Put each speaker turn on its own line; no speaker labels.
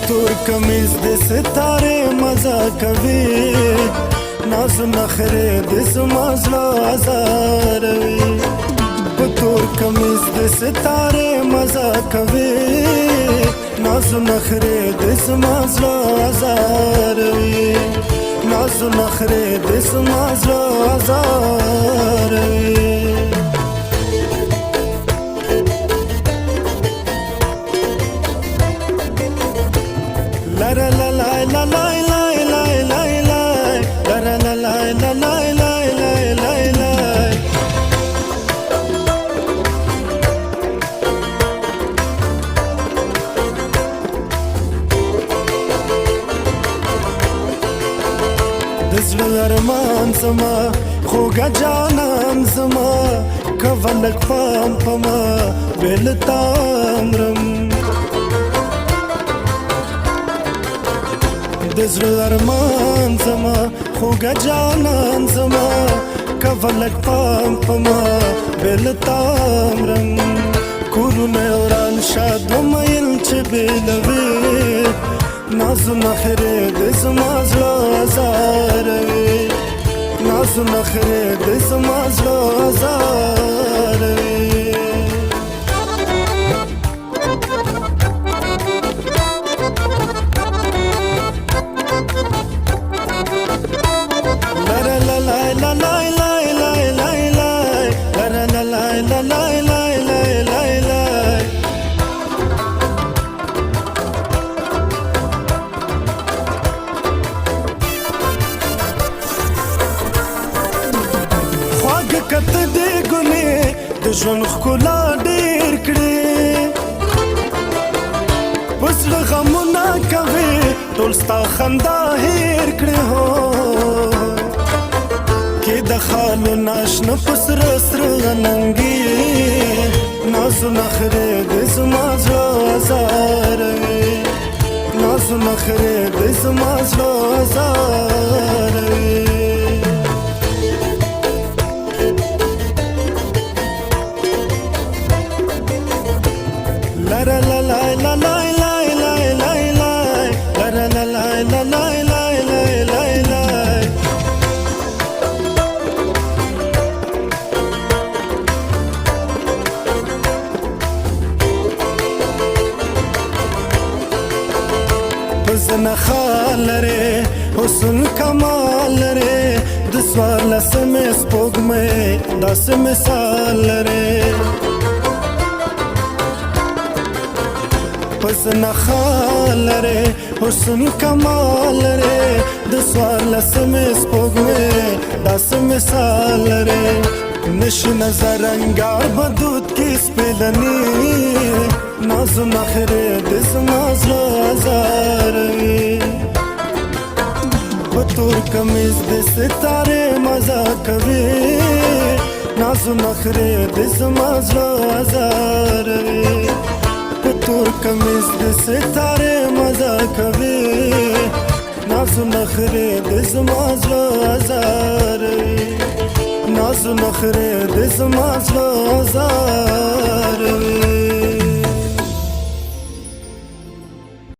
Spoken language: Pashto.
تور کمیز د ستاره مزه کوي ناز نخره د زما زړه ازاروي په تور کمیز د ستاره مزه کوي ناز نخره د زما زړه ازاروي ناز نخره د زما زړه ازاروي La la la la la la la la la la la la la la la la la la la دزړه ارمان زما خوږه جانان زما کولک پام پما بل تامرم دزړه ارمان زما خوږه جانان زما کولک پام پما بل تامرم کورونه وران شاد مایل چې بلوي نازو نخره د زما زړه ازاروي نازو نخره د زما زړه ازاروي کته دې ګلې د ژوند ښکلا ډېر کړې وسړه غمونه کوي ټول ستا خندا هېر کړې هو کې د خالو ناشنه په سره سره ننګي نازو نخرې د زما زړه ازاروي نازو نخرې د زما زړه ازاروي La la la la la la la la la la la la la la la la la la حسن خال لري حسن کمال لري د سوال لسمه سپوږمۍ داسې مثال لري حسن خال لري حسن کمال لري د سوال لسمه سپوږمۍ داسې مثال لري نشي نظر انګار بدود کې سپلني نازو نخره د زما زړه ازاروي په تور کمیز د ستاره مزه کوي نازو نخره د زما زړه ازاروي تور کمیز د ستاره مزه کوي نازو نخره د زما زړه ازاروي نازو نخره د زما زړه ازاروي